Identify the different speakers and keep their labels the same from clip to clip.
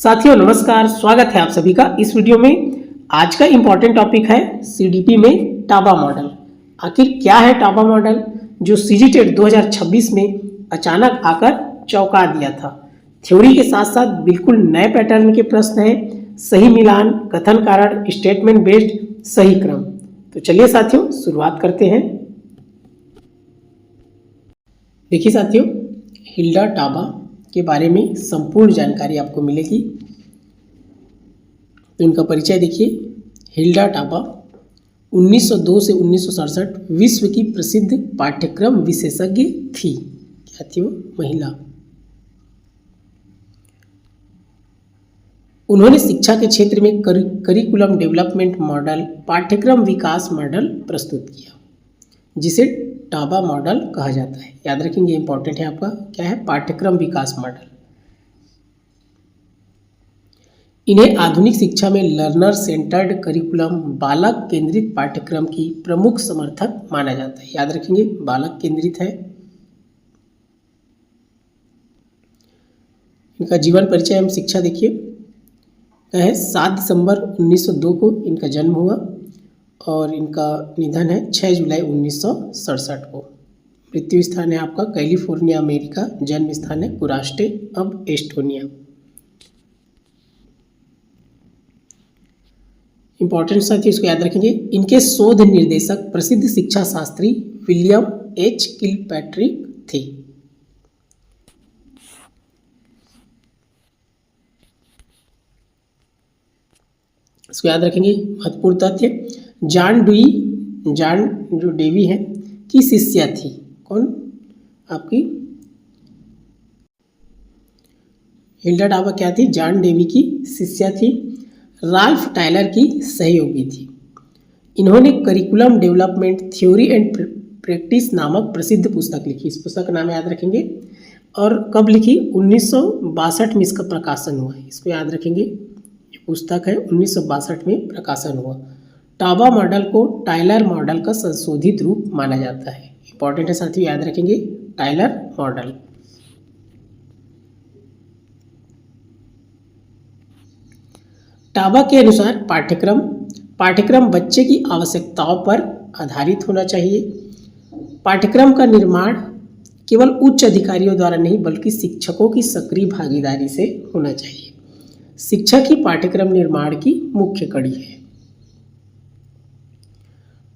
Speaker 1: साथियों नमस्कार, स्वागत है आप सभी का इस वीडियो में। आज का इंपॉर्टेंट टॉपिक है सीडीपी में टाबा मॉडल। आखिर क्या है टाबा मॉडल जो सीजीटेट 2026 में अचानक आकर चौंका दिया था। थ्योरी के साथ साथ बिल्कुल नए पैटर्न के प्रश्न हैं, सही मिलान, कथन कारण, स्टेटमेंट बेस्ड, सही क्रम। तो चलिए साथियों शुरुआत करते हैं। देखिए साथियों, हिल्डा टाबा के बारे में संपूर्ण जानकारी आपको मिलेगी। तो इनका परिचय देखिए। हिल्डा टाबा 1902 से 1967 विश्व की प्रसिद्ध पाठ्यक्रम विशेषज्ञ थी। क्या थी वो? महिला। उन्होंने शिक्षा के क्षेत्र में करिकुलम डेवलपमेंट मॉडल, पाठ्यक्रम विकास मॉडल प्रस्तुत किया, जिसे टाबा मॉडल कहा जाता है। याद रखेंगे, इंपॉर्टेंट है आपका। क्या है? पाठ्यक्रम विकास मॉडल। इन्हें आधुनिक शिक्षा में लर्नर सेंटर्ड करिकुलम, बालक केंद्रित पाठ्यक्रम की प्रमुख समर्थक माना जाता है। याद रखेंगे, बालक केंद्रित है। इनका जीवन परिचय एवं शिक्षा देखिए। क्या है? 7 दिसंबर 1902 को इनका जन्म हुआ और इनका निधन है 6 जुलाई 1967 को। मृत्यु स्थान है आपका कैलिफोर्निया अमेरिका। जन्म स्थान है कुरास्टे, अब एस्टोनिया। इंपॉर्टेंट साथी इसको याद रखेंगे। इनके शोध निर्देशक प्रसिद्ध शिक्षा शास्त्री विलियम एच किलपैट्रिक थे। इसको याद रखेंगे। महत्वपूर्ण तथ्य, जॉन जो डेवी है की शिष्या थी। कौन? आपकी हिल्डा टाबा क्या थी? जॉन डेवी की शिष्या थी। राल्फ टायलर की सहयोगी थी। इन्होंने curriculum development theory and practice नामक प्रसिद्ध पुस्तक लिखी। इस पुस्तक का नाम याद रखेंगे। और कब लिखी? 1962 में इसका प्रकाशन हुआ है। इसको याद रखेंगे, ये पुस्तक है 1962 में प्रकाशन हुआ। टाबा मॉडल को टायलर मॉडल का संशोधित रूप माना जाता है। इंपॉर्टेंट है साथियों, याद रखेंगे, टायलर मॉडल। टाबा के अनुसार पाठ्यक्रम बच्चे की आवश्यकताओं पर आधारित होना चाहिए। पाठ्यक्रम का निर्माण केवल उच्च अधिकारियों द्वारा नहीं बल्कि शिक्षकों की सक्रिय भागीदारी से होना चाहिए। शिक्षक ही पाठ्यक्रम निर्माण की मुख्य कड़ी है।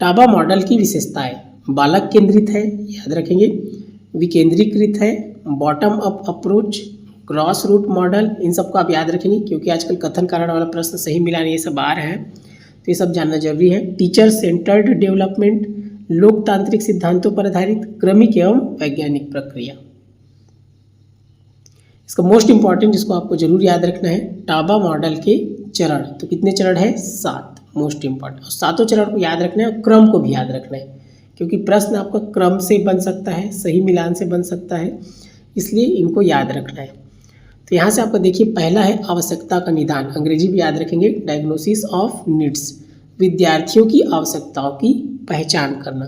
Speaker 1: टाबा मॉडल की विशेषताएं: बालक केंद्रित है, याद रखेंगे, विकेंद्रीकृत है, bottom up approach, cross root model. इन सबको आप याद रखेंगे क्योंकि आजकल कथन कारण वाला प्रश्न, सही मिलान, ये सब आ रहा है, तो ये सब जानना जरूरी है। टीचर सेंटर्ड डेवलपमेंट, लोकतांत्रिक सिद्धांतों पर आधारित क्रमिक एवं वैज्ञानिक प्रक्रिया। इसका मोस्ट इंपॉर्टेंट, जिसको आपको जरूर याद रखना है, टाबा मॉडल के चरण। तो कितने चरण है? 7। Most important. और 7 चरण को याद रखना है और क्रम को भी याद रखना है, क्योंकि प्रश्न आपका क्रम से बन सकता है, सही मिलान से बन सकता है, इसलिए इनको याद रखना है। तो यहाँ से आपको देखिए, पहला है आवश्यकता का निदान। अंग्रेजी भी याद रखेंगे, डायग्नोसिस ऑफ नीड्स। विद्यार्थियों की आवश्यकताओं की पहचान करना।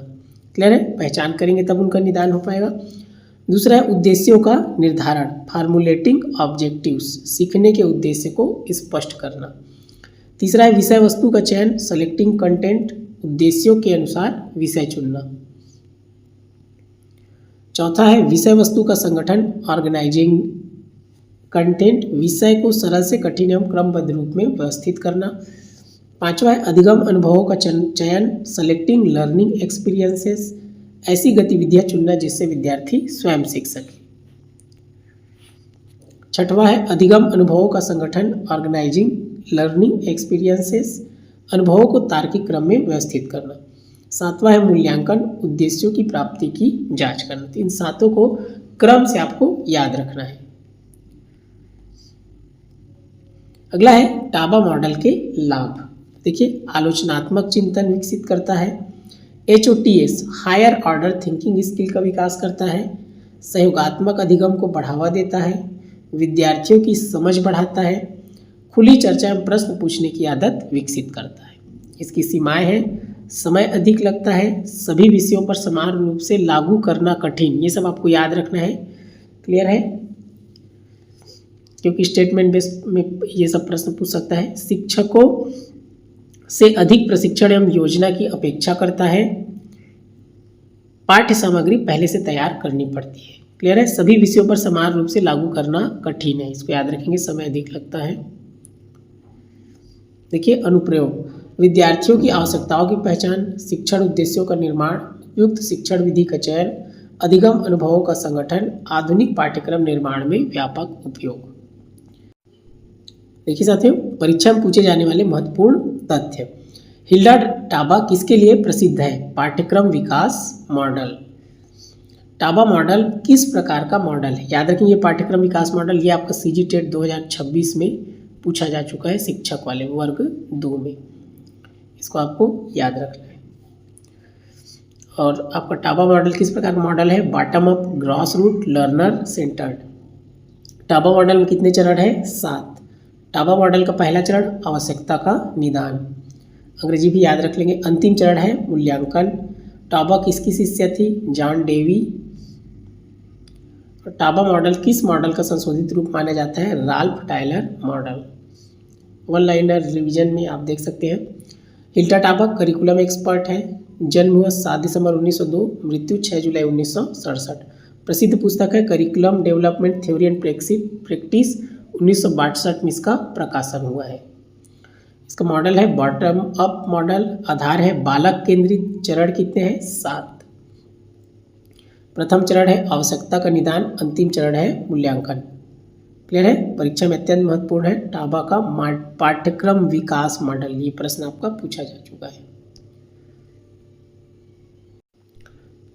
Speaker 1: क्लियर है? पहचान करेंगे तब उनका निदान हो पाएगा। दूसरा है उद्देश्यों का निर्धारण, फार्मुलेटिंग ऑब्जेक्टिव्स। सीखने के उद्देश्य को स्पष्ट करना। तीसरा है विषय वस्तु का चयन, सेलेक्टिंग कंटेंट। उद्देश्यों के अनुसार विषय चुनना। चौथा है विषय वस्तु का संगठन, ऑर्गेनाइजिंग कंटेंट। विषय को सरल से कठिन एवं क्रमबद्ध रूप में व्यवस्थित करना। पांचवा है अधिगम अनुभवों का चयन, सेलेक्टिंग लर्निंग एक्सपीरियंसेस। ऐसी गतिविधियां चुनना जिससे विद्यार्थी स्वयं सीख सके। छठवां है अधिगम अनुभवों का संगठन, ऑर्गेनाइजिंग लर्निंग एक्सपीरियंसेस। अनुभवों को तार्किक क्रम में व्यवस्थित करना। सातवां है मूल्यांकन, उद्देश्यों की प्राप्ति की जांच करना। तो इन सातों को क्रम से आपको याद रखना है। अगला है टाबा मॉडल के लाभ। देखिए, आलोचनात्मक चिंतन विकसित करता है। HOTS higher order thinking skill का विकास करता है। सहयोगात्मक अधिगम को बढ़ावा देता है। विद्यार्थियों की समझ बढ़ाता है। खुली चर्चा में प्रश्न पूछने की आदत विकसित करता है। इसकी सीमाएं हैं: समय अधिक लगता है, सभी विषयों पर समान रूप से लागू करना कठिन। ये सब आपको याद रखना है। क्लियर है? क्योंकि स्टेटमेंट बेस्ड में ये सब प्रश्न पूछ सकता है। शिक्षकों से अधिक प्रशिक्षण एवं योजना की अपेक्षा करता है। पाठ्य सामग्री पहले से तैयार करनी पड़ती है। क्लियर है। सभी विषयों पर समान रूप से लागू करना कठिन है। इसको याद रखेंगे, समय अधिक लगता है। देखिए अनुप्रयोग, विद्यार्थियों की आवश्यकताओं की पहचान, शिक्षण उद्देश्यों का निर्माण, उपयुक्त शिक्षण विधि का चयन, अधिगम अनुभवों का संगठन, आधुनिक पाठ्यक्रम निर्माण में व्यापक उपयोग। देखिए साथियों, परीक्षा में पूछे जाने वाले महत्वपूर्ण तथ्य। हिल्डा टाबा किसके लिए प्रसिद्ध है? पाठ्यक्रम विकास मॉडल। टाबा मॉडल किस प्रकार का मॉडल है? याद रखिए, ये पाठ्यक्रम विकास मॉडल ये आपका CGTET 2026 में पूछा जा चुका है, शिक्षक वाले वर्ग 2 में। इसको आपको याद रखना है। और आपका टाबा मॉडल किस प्रकार का मॉडल है? Bottom up, grass root, learner centred. Taba model में कितने चरण है? 7। टाबा मॉडल का पहला चरण आवश्यकता का निदान, अंग्रेजी भी याद रख लेंगे। अंतिम चरण है मूल्यांकन। टाबा किसकी शिष्य थी? John Dewey. टाबा मॉडल किस मॉडल का संशोधित रूप माना जाता है? Ralph Tyler model. One liner revision में आप देख सकते हैं। हिल्डा टाबा करिकुलम एक्सपर्ट है। जन्म हुआ 7 दिसंबर 1902, मृत्यु 6 जुलाई 1967। प्रसिद्ध पुस्तक है curriculum development theory and practice, 1962 में इसका प्रकाशन हुआ है। इसका मॉडल है बॉटम अप मॉडल। आधार है बालक केंद्रित। चरण कितने हैं? 7। प्रथम चरण है आवश्यकता का निदान, अंतिम चरण है मूल्यांकन। क्लियर है। परीक्षा में अत्यंत महत्वपूर्ण है टाबा का पाठ्यक्रम विकास मॉडल। ये प्रश्न आपका पूछा जा चुका है।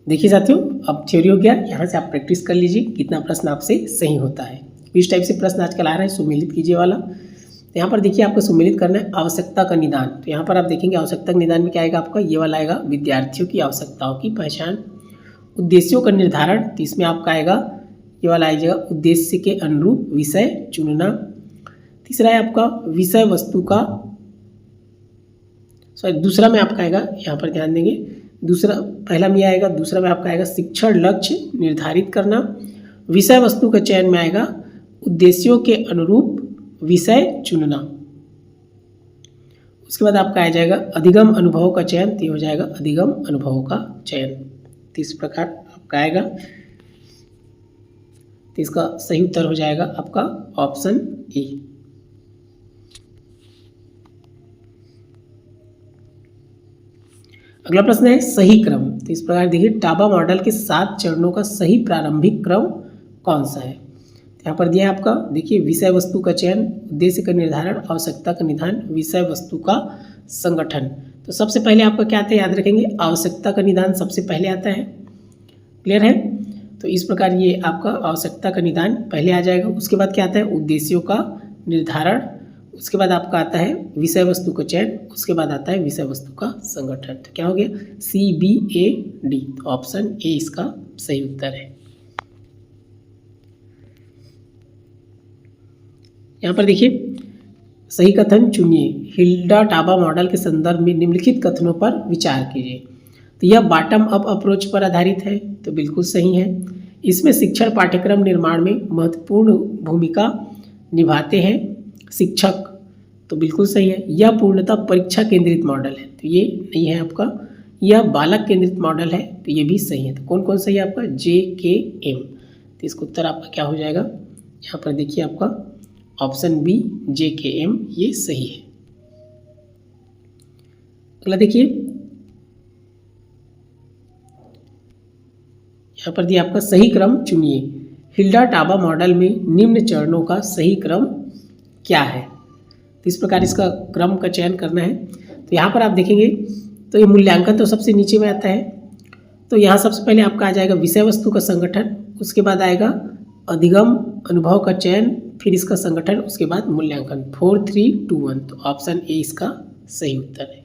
Speaker 1: देखिए साथियों, अब थ्योरी हो गया, यहाँ से आप प्रैक्टिस कर लीजिए कितना प्रश्न आपसे सही होता है। इस टाइप से प्रश्न आजकल आ रहा है सुमेलित कीजिए वाला। तो यहाँ पर देखिए आपको सुमेलित करना है आवश्यकता का निदान। तो यहाँ पर आप देखेंगे आवश्यकता का निदान में क्या आएगा आपका? ये वाला आएगा विद्यार्थियों की आवश्यकताओं की पहचान। उद्देश्यों का निर्धारण, तो इसमें आपका आएगा ये वाला आइएगा उद्देश्य के अनुरूप विषय चुनना। तीसरा है आपका विषय वस्तु का, दूसरा में आपका आएगा, यहाँ पर ध्यान देंगे, दूसरा पहला में आएगा, दूसरा में आपका आएगा शिक्षण लक्ष्य निर्धारित करना। विषय वस्तु का चयन में आएगा उद्देश्यों के अनुरूप विषय चुनना। उसके बाद आपका आ जाएगा अधिगम अनुभवों का चयन, तो हो जाएगा अधिगम अनुभवों का चयन। तो इस प्रकार आपका आएगा। तो इसका सही उत्तर हो जाएगा आपका ऑप्शन ए। अगला प्रश्न है सही क्रम। तो इस प्रकार देखिए टाबा मॉडल के 7 चरणों का सही प्रारंभिक क्रम कौन सा है? यहाँ पर दिया है आपका, देखिए विषय वस्तु का चयन, उद्देश्य का निर्धारण, आवश्यकता का निदान, विषय वस्तु का संगठन। तो सबसे पहले आपका क्या आता है याद रखेंगे, आवश्यकता का निदान सबसे पहले आता है। क्लियर है। तो इस प्रकार ये आपका आवश्यकता का निदान पहले आ जाएगा। उसके बाद क्या आता है उद्देश्यों का निर्धारण, उसके बाद आपका आता है विषय वस्तु का चयन, उसके बाद आता है विषय वस्तु का संगठन। तो क्या हो गया CBAD। तो ऑप्शन ए इसका सही उत्तर है। यहाँ पर देखिए सही कथन चुनिए। हिल्डा टाबा मॉडल के संदर्भ में निम्नलिखित कथनों पर विचार कीजिए। तो यह बॉटम अप अप्रोच पर आधारित है, तो बिल्कुल सही है। इसमें शिक्षण पाठ्यक्रम निर्माण में महत्वपूर्ण भूमिका निभाते हैं शिक्षक, तो बिल्कुल सही है। यह पूर्णतः परीक्षा केंद्रित मॉडल है, तो ये नहीं है आपका। यह बालक केंद्रित मॉडल है, तो ये भी सही है। तो कौन कौन सही है आपका JKM। तो इसका उत्तर आपका क्या हो जाएगा, यहाँ पर देखिए आपका ऑप्शन बी JKM ये सही है। अगला देखिए यहाँ पर दिया आपका सही क्रम चुनिए। हिल्डा टाबा मॉडल में निम्न चरणों का सही क्रम क्या है? तो इस प्रकार इसका क्रम का चयन करना है। तो यहाँ पर आप देखेंगे तो ये मूल्यांकन तो सबसे नीचे में आता है। तो यहाँ सबसे पहले आपका आ जाएगा विषय वस्तु का संगठन, उसके बाद आएगा अधिगम अनुभव का चयन, फिर इसका संगठन, उसके बाद मूल्यांकन। 4 3 2 1। तो ऑप्शन ए इसका सही उत्तर है।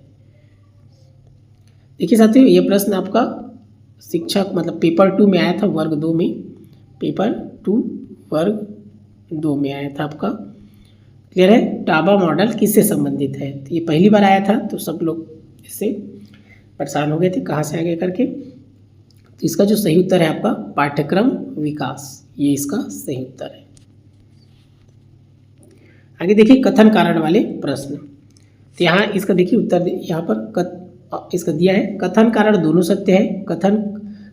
Speaker 1: देखिए साथियों ये प्रश्न आपका शिक्षक मतलब पेपर 2 में आया था, वर्ग 2 में, पेपर 2 वर्ग 2 में आया था आपका। क्लियर है। टाबा मॉडल किससे संबंधित है? तो ये पहली बार आया था तो सब लोग इससे परेशान हो गए थे कहाँ से आ गए करके। तो इसका जो सही उत्तर है आपका पाठ्यक्रम विकास, ये इसका सही उत्तर है। आगे देखिए कथन कारण वाले प्रश्न। तो यहाँ इसका देखिए उत्तर यहाँ पर इसका दिया है, कथन कारण दोनों सत्य है, कथन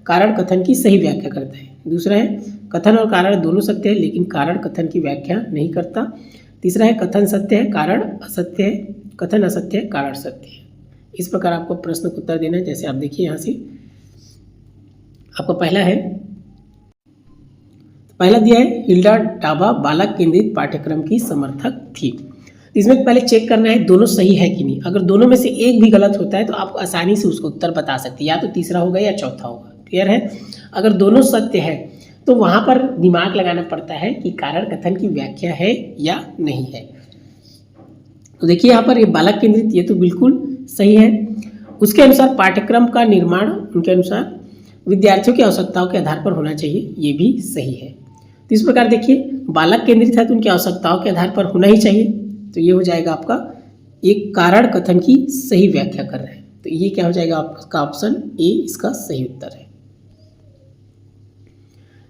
Speaker 1: कारण कथन की सही व्याख्या करता है। दूसरा है कथन और कारण दोनों सत्य है लेकिन कारण कथन की व्याख्या नहीं करता। तीसरा है कथन सत्य है कारण असत्य है, कथन असत्य है कारण सत्य है। इस प्रकार आपको प्रश्न का उत्तर देना है। जैसे आप देखिए यहाँ से आपका पहला है, पहला दिया है हिल्डा टाबा बालक केंद्रित पाठ्यक्रम की समर्थक थी। इसमें पहले चेक करना है दोनों सही है कि नहीं। अगर दोनों में से एक भी गलत होता है तो आप आसानी से उसका उत्तर बता सकते हैं, या तो तीसरा होगा या चौथा होगा। क्लियर है। अगर दोनों सत्य है तो वहां पर दिमाग लगाना पड़ता है कि कारण कथन की व्याख्या है या नहीं है। तो देखिए यहाँ पर ये बालक केंद्रित, ये तो बिल्कुल सही है। उसके अनुसार पाठ्यक्रम का निर्माण उनके अनुसार विद्यार्थियों की आवश्यकताओं के आधार पर होना चाहिए, ये भी सही है। तो इस प्रकार देखिए बालक केंद्रित है तो उनकी आवश्यकताओं के आधार पर होना ही चाहिए। तो ये हो जाएगा आपका एक कारण कथन की सही व्याख्या कर रहे हैं। तो ये क्या हो जाएगा आपका ऑप्शन ए इसका सही उत्तर है।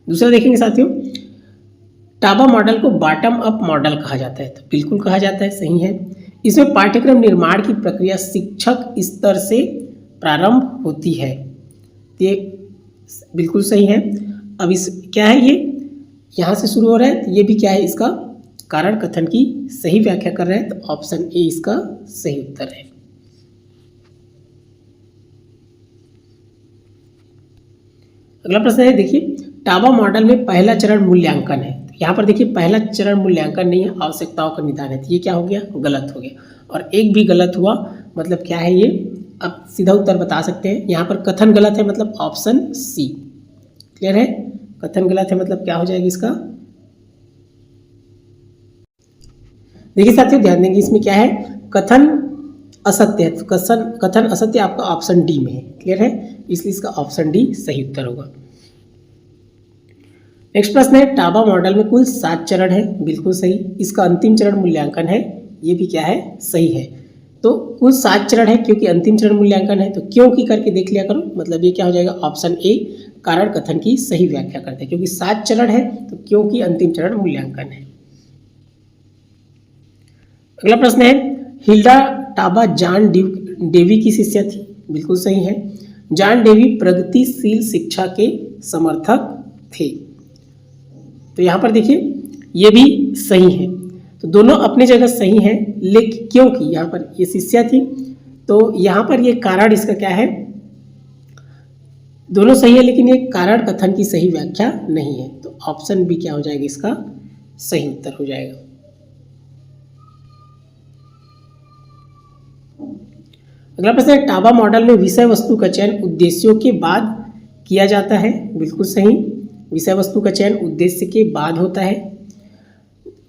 Speaker 1: दूसरा देखेंगे साथियों, टाबा मॉडल को बॉटम अप मॉडल कहा जाता है। तो बिल्कुल कहा जाता है, सही है। इसमें पाठ्यक्रम निर्माण की प्रक्रिया शिक्षक स्तर से प्रारंभ होती है, ये बिल्कुल सही है। अब इस क्या है, ये यहाँ से शुरू हो रहा है, तो ये भी क्या है इसका कारण कथन की सही व्याख्या कर रहे हैं। तो ऑप्शन ए इसका सही उत्तर है। अगला प्रश्न है, देखिए टाबा मॉडल में पहला चरण मूल्यांकन है। तो यहाँ पर देखिए पहला चरण मूल्यांकन नहीं है, आवश्यकताओं का निदान है। तो ये क्या हो गया, गलत हो गया। और एक भी गलत हुआ मतलब क्या है, ये अब सीधा उत्तर बता सकते हैं। यहाँ पर कथन गलत है मतलब ऑप्शन सी। क्लियर है। कथन गलत है मतलब क्या हो जाएगा इसका, देखिए साथियों ध्यान देंगे इसमें क्या है, कथन असत्य है। तो कथन असत्य आपका ऑप्शन डी में है। क्लियर है, इसलिए इसका ऑप्शन डी सही उत्तर होगा। नेक्स्ट प्रश्न है, टाबा मॉडल में कुल 7 चरण है। बिल्कुल सही। इसका अंतिम चरण मूल्यांकन है, ये भी क्या है, सही है। तो कुल 7 चरण है क्योंकि अंतिम चरण मूल्यांकन है। तो क्योंकि करके देख लिया करो, मतलब ये क्या हो जाएगा, ऑप्शन ए कारण कथन की सही व्याख्या करते हैं। क्योंकि 7 चरण है तो क्योंकि अंतिम चरण मूल्यांकन है। अगला प्रश्न है, हिल्डा टाबा जॉन डेवी की शिष्या थी। बिल्कुल सही है। जॉन डेवी प्रगतिशील शिक्षा के समर्थक थे। तो यहाँ पर देखिए ये भी सही है। तो दोनों अपनी जगह सही है, लेकिन क्योंकि यहाँ पर ये शिष्या थी तो यहाँ पर ये कारण इसका क्या है, दोनों सही है लेकिन ये कारण कथन की सही व्याख्या नहीं है। तो ऑप्शन बी क्या हो जाएगा, इसका सही उत्तर हो जाएगा। अगला प्रश्न है, टाबा मॉडल में विषय वस्तु का चयन उद्देश्यों के बाद किया जाता है। बिल्कुल सही। विषय वस्तु का चयन उद्देश्य के बाद होता है।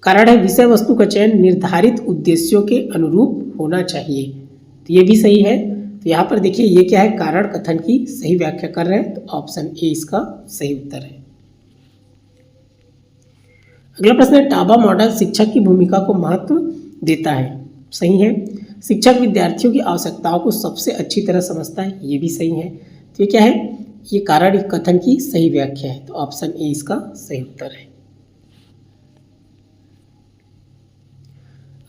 Speaker 1: कारण है विषय वस्तु का चयन निर्धारित उद्देश्यों के अनुरूप होना चाहिए। तो ये भी सही है। तो यहाँ पर देखिए ये क्या है, कारण कथन की सही व्याख्या कर रहे हैं। तो ऑप्शन ए इसका सही उत्तर है। अगला प्रश्न है, टाबा मॉडल शिक्षक की भूमिका को महत्व देता है। सही है। शिक्षक विद्यार्थियों की आवश्यकताओं को सबसे अच्छी तरह समझता है, ये भी सही है। तो ये क्या है, ये कारण कथन की सही व्याख्या है। तो ऑप्शन ए इसका सही उत्तर है।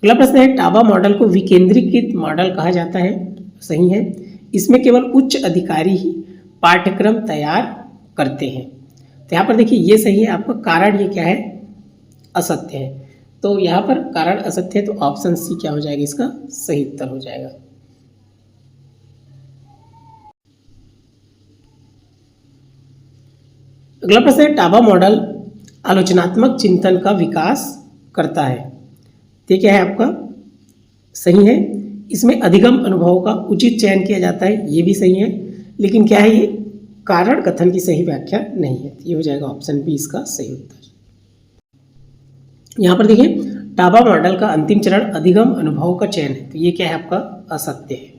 Speaker 1: अगला प्रश्न है, टाबा मॉडल को विकेंद्रीकृत मॉडल कहा जाता है। सही है। इसमें केवल उच्च अधिकारी ही पाठ्यक्रम तैयार करते हैं। तो यहाँ पर देखिए ये सही है आपका, कारण ये क्या है, असत्य है। तो यहाँ पर कारण असत्य है तो ऑप्शन सी क्या हो जाएगा, इसका सही उत्तर हो जाएगा। अगला प्रश्न है, टाबा मॉडल आलोचनात्मक चिंतन का विकास करता है। ये क्या है आपका, सही है। इसमें अधिगम अनुभवों का उचित चयन किया जाता है, ये भी सही है। लेकिन क्या है, ये कारण कथन की सही व्याख्या नहीं है। ये हो जाएगा ऑप्शन बी इसका सही उत्तर। यहाँ पर देखिए टाबा मॉडल का अंतिम चरण अधिगम अनुभव का चयन है। तो ये क्या है आपका, असत्य है।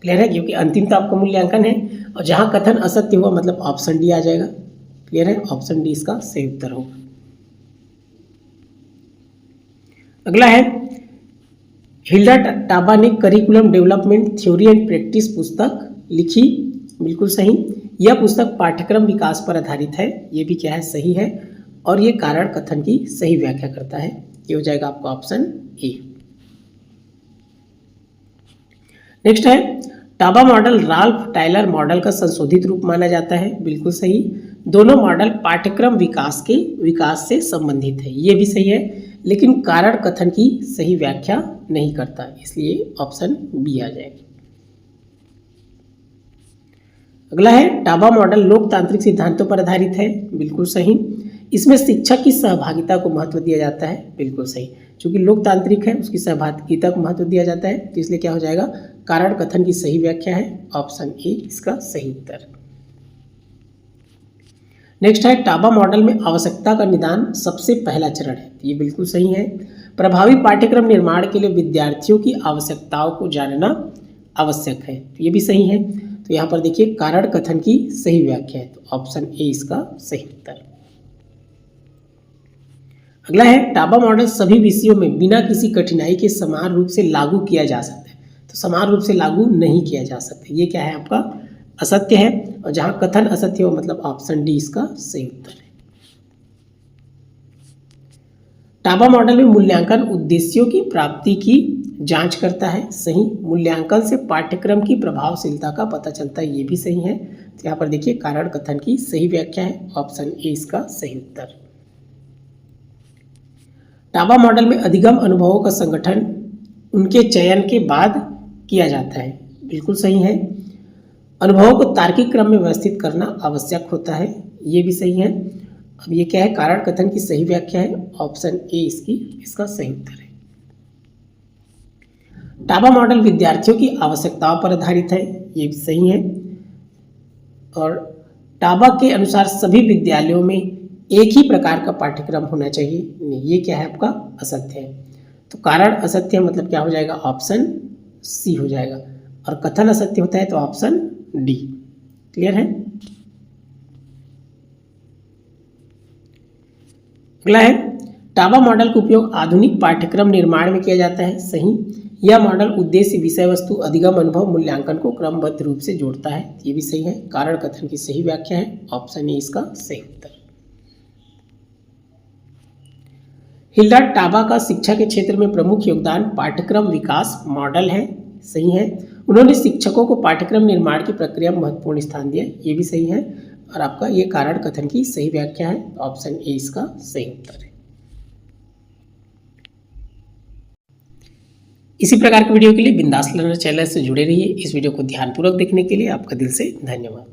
Speaker 1: क्लियर है, क्योंकि अंतिम तो आपका मूल्यांकन है और जहाँ कथन असत्य हुआ मतलब ऑप्शन डी आ जाएगा। क्लियर है, ऑप्शन डी इसका सही उत्तर होगा। अगला है, हिल्डा टाबा ने curriculum development theory and practice पुस्तक लिखी। बिल्कुल सही। यह पुस्तक पाठ्यक्रम विकास पर आधारित है, ये भी क्या है, सही है। और ये कारण कथन की सही व्याख्या करता है, ये हो जाएगा आपका ऑप्शन ए। नेक्स्ट है Taba model Ralph Tyler model का संशोधित रूप माना जाता है, बिल्कुल सही। दोनों मॉडल पाठ्यक्रम विकास से संबंधित है, ये भी सही है, लेकिन कारण कथन की सही व्याख्या नहीं करता, इसलिए ऑप्शन बी आ जाएगा। अगला है टाबा मॉडल लोकतांत्रिक सिद्धांतों पर आधारित है, बिल्कुल सही। इसमें शिक्षक की सहभागिता को महत्व दिया जाता है, बिल्कुल सही। चूंकि लोकतांत्रिक है उसकी सहभागिता को महत्व दिया जाता है, तो इसलिए क्या हो जाएगा, कारण कथन की सही व्याख्या है, ऑप्शन ए इसका सही उत्तर। नेक्स्ट है टाबा मॉडल में आवश्यकता का निदान सबसे पहला चरण है, ये बिल्कुल सही है। प्रभावी पाठ्यक्रम निर्माण के लिए विद्यार्थियों की आवश्यकताओं को जानना आवश्यक है, तो ये भी सही है। तो यहाँ पर देखिए कारण कथन की सही व्याख्या है, तो ऑप्शन ए इसका सही उत्तर। अगला है टाबा मॉडल सभी विषयों में बिना किसी कठिनाई के समान रूप से लागू किया जा सकता है, तो समान रूप से लागू नहीं किया जा सकता, ये क्या है आपका असत्य है, और जहां कथन असत्य हो मतलब ऑप्शन डी इसका सही उत्तर है। टाबा मॉडल में मूल्यांकन उद्देश्यों की प्राप्ति की जांच करता है, सही। मूल्यांकन से पाठ्यक्रम की प्रभावशीलता का पता चलता है, ये भी सही है। तो यहाँ पर देखिए कारण कथन की सही व्याख्या है, ऑप्शन ए इसका सही उत्तर। टाबा मॉडल में अधिगम अनुभवों का संगठन उनके चयन के बाद किया जाता है, बिल्कुल सही है। अनुभवों को तार्किक क्रम में व्यवस्थित करना आवश्यक होता है, ये भी सही है। अब ये क्या है, कारण कथन की सही व्याख्या है, ऑप्शन ए इसका सही उत्तर है। टाबा मॉडल विद्यार्थियों की आवश्यकताओं पर आधारित है, ये भी सही है। और टाबा के अनुसार सभी विद्यालयों में एक ही प्रकार का पाठ्यक्रम होना चाहिए, नहीं, ये क्या है आपका असत्य है। तो कारण असत्य है मतलब क्या हो जाएगा, ऑप्शन सी हो जाएगा, और कथन असत्य होता है तो ऑप्शन डी। क्लियर है। अगला है टाबा मॉडल का उपयोग आधुनिक पाठ्यक्रम निर्माण में किया जाता है, सही। यह मॉडल उद्देश्य विषय वस्तु अधिगम अनुभव मूल्यांकन को क्रमबद्ध रूप से जोड़ता है, ये भी सही है। कारण कथन की सही व्याख्या है, ऑप्शन ए इसका सही उत्तर। हिल्डा टाबा का शिक्षा के क्षेत्र में प्रमुख योगदान पाठ्यक्रम विकास मॉडल है, सही है। उन्होंने शिक्षकों को पाठ्यक्रम निर्माण की प्रक्रिया में महत्वपूर्ण स्थान दिया, ये भी सही है। और आपका ये कारण कथन की सही व्याख्या है, ऑप्शन ए इसका सही उत्तर है। इसी प्रकार के वीडियो के लिए बिंदास लर्नर चैनल से जुड़े रहिए। इस वीडियो को ध्यानपूर्वक देखने के लिए आपका दिल से धन्यवाद।